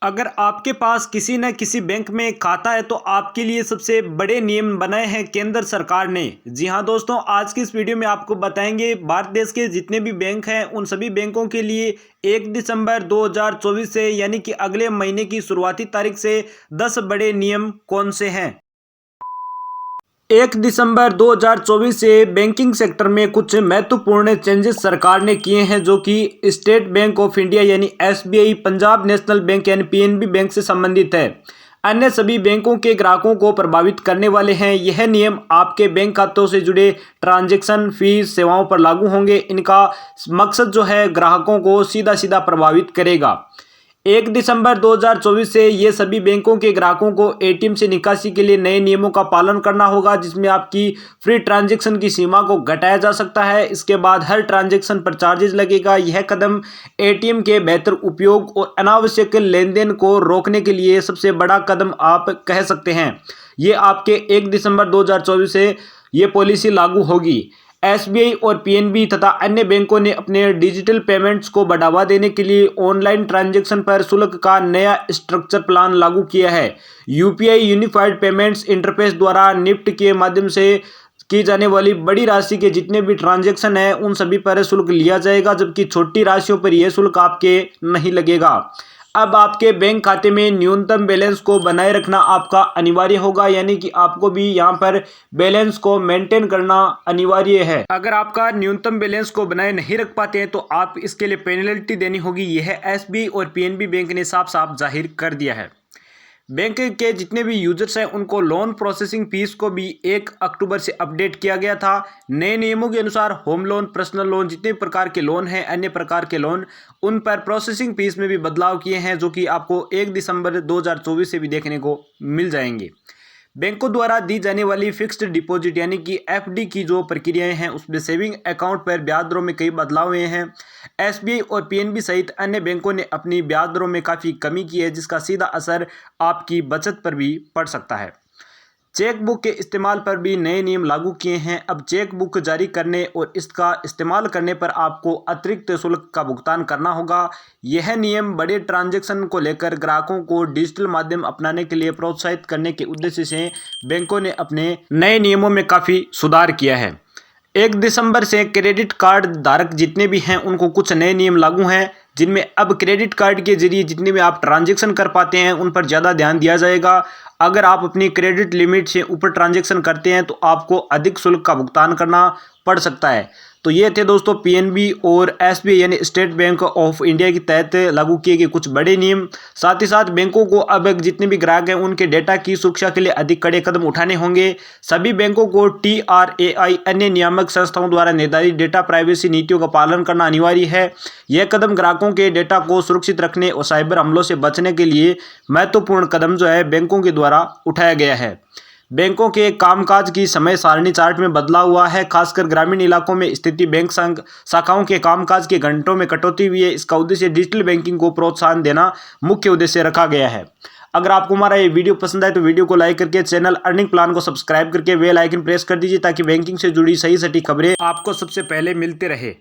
अगर आपके पास किसी न किसी बैंक में खाता है तो आपके लिए सबसे बड़े नियम बनाए हैं केंद्र सरकार ने। जी हां दोस्तों, आज की इस वीडियो में आपको बताएंगे भारत देश के जितने भी बैंक हैं उन सभी बैंकों के लिए 1 दिसंबर 2024 से यानी कि अगले महीने की शुरुआती तारीख से 10 बड़े नियम कौन से हैं। 1 दिसंबर 2024 से बैंकिंग सेक्टर में कुछ महत्वपूर्ण चेंजेस सरकार ने किए हैं जो कि स्टेट बैंक ऑफ इंडिया यानी एसबीआई, पंजाब नेशनल बैंक यानी पीएनबी बैंक से संबंधित है। अन्य सभी बैंकों के ग्राहकों को प्रभावित करने वाले हैं। यह नियम आपके बैंक खातों से जुड़े ट्रांजैक्शन फीस सेवाओं पर लागू होंगे। इनका मकसद जो है ग्राहकों को सीधा सीधा प्रभावित करेगा। 1 दिसंबर 2024 से ये सभी बैंकों के ग्राहकों को एटीएम से निकासी के लिए नए नियमों का पालन करना होगा, जिसमें आपकी फ्री ट्रांजैक्शन की सीमा को घटाया जा सकता है। इसके बाद हर ट्रांजैक्शन पर चार्जेस लगेगा। यह कदम एटीएम के बेहतर उपयोग और अनावश्यक लेन देन को रोकने के लिए सबसे बड़ा कदम आप कह सकते हैं। ये आपके 1 दिसंबर 2024 से ये पॉलिसी लागू होगी। एसबीआई और पीएनबी तथा अन्य बैंकों ने अपने डिजिटल पेमेंट्स को बढ़ावा देने के लिए ऑनलाइन ट्रांजैक्शन पर शुल्क का नया स्ट्रक्चर प्लान लागू किया है। यूपीआई यूनिफाइड पेमेंट्स इंटरफेस द्वारा निफ्ट के माध्यम से की जाने वाली बड़ी राशि के जितने भी ट्रांजैक्शन हैं उन सभी पर शुल्क लिया जाएगा, जबकि छोटी राशियों पर यह शुल्क आपके नहीं लगेगा। अब आपके बैंक खाते में न्यूनतम बैलेंस को बनाए रखना आपका अनिवार्य होगा, यानी कि आपको भी यहाँ पर बैलेंस को मेंटेन करना अनिवार्य है। अगर आपका न्यूनतम बैलेंस को बनाए नहीं रख पाते हैं तो आप इसके लिए पेनल्टी देनी होगी। यह एसबीआई और पीएनबी बैंक ने साफ साफ जाहिर कर दिया है। बैंक के जितने भी यूजर्स हैं उनको लोन प्रोसेसिंग फीस को भी 1 अक्टूबर से अपडेट किया गया था। नए नियमों के अनुसार होम लोन, पर्सनल लोन, जितने प्रकार के लोन हैं, अन्य प्रकार के लोन, उन पर प्रोसेसिंग फीस में भी बदलाव किए हैं, जो कि आपको 1 दिसंबर 2024 से भी देखने को मिल जाएंगे। बैंकों द्वारा दी जाने वाली फिक्स्ड डिपॉजिट यानी कि एफडी की जो प्रक्रियाएं हैं उसमें सेविंग अकाउंट पर ब्याज दरों में कई बदलाव हुए हैं। एसबीआई और पीएनबी सहित अन्य बैंकों ने अपनी ब्याज दरों में काफ़ी कमी की है, जिसका सीधा असर आपकी बचत पर भी पड़ सकता है। चेकबुक के इस्तेमाल पर भी नए नियम लागू किए हैं। अब चेकबुक जारी करने और इसका इस्तेमाल करने पर आपको अतिरिक्त शुल्क का भुगतान करना होगा। यह नियम बड़े ट्रांजैक्शन को लेकर ग्राहकों को डिजिटल माध्यम अपनाने के लिए प्रोत्साहित करने के उद्देश्य से बैंकों ने अपने नए नियमों में काफ़ी सुधार किया है। 1 दिसंबर से क्रेडिट कार्ड धारक जितने भी हैं उनको कुछ नए नियम लागू हैं, जिनमें अब क्रेडिट कार्ड के जरिए जितने भी आप ट्रांजैक्शन कर पाते हैं उन पर ज़्यादा ध्यान दिया जाएगा। अगर आप अपनी क्रेडिट लिमिट से ऊपर ट्रांजैक्शन करते हैं तो आपको अधिक शुल्क का भुगतान करना पड़ सकता है। तो ये थे दोस्तों पीएनबी और एसबीआई यानी स्टेट बैंक ऑफ इंडिया के तहत लागू किए गए कुछ बड़े नियम। साथ ही साथ बैंकों को अब जितने भी ग्राहक हैं उनके डेटा की सुरक्षा के लिए अधिक कड़े कदम उठाने होंगे। सभी बैंकों को TRAI अन्य नियामक संस्थाओं द्वारा निर्धारित डेटा प्राइवेसी नीतियों का पालन करना अनिवार्य है। यह कदम ग्राहकों के डेटा को सुरक्षित रखने और साइबर हमलों से बचने के लिए महत्वपूर्ण कदम जो है बैंकों के द्वारा उठाया गया है। बैंकों के कामकाज की समय सारणी चार्ट में बदलाव हुआ है। खासकर ग्रामीण इलाकों में स्थित बैंक शाखाओं के कामकाज के घंटों में कटौती हुई है। इसका उद्देश्य डिजिटल बैंकिंग को प्रोत्साहन देना मुख्य उद्देश्य रखा गया है। अगर आपको हमारा ये वीडियो पसंद आए तो वीडियो को लाइक करके चैनल अर्निंग प्लान को सब्सक्राइब करके बेल आइकन प्रेस कर दीजिए, ताकि बैंकिंग से जुड़ी सही सटीक खबरें आपको सबसे पहले मिलते रहे।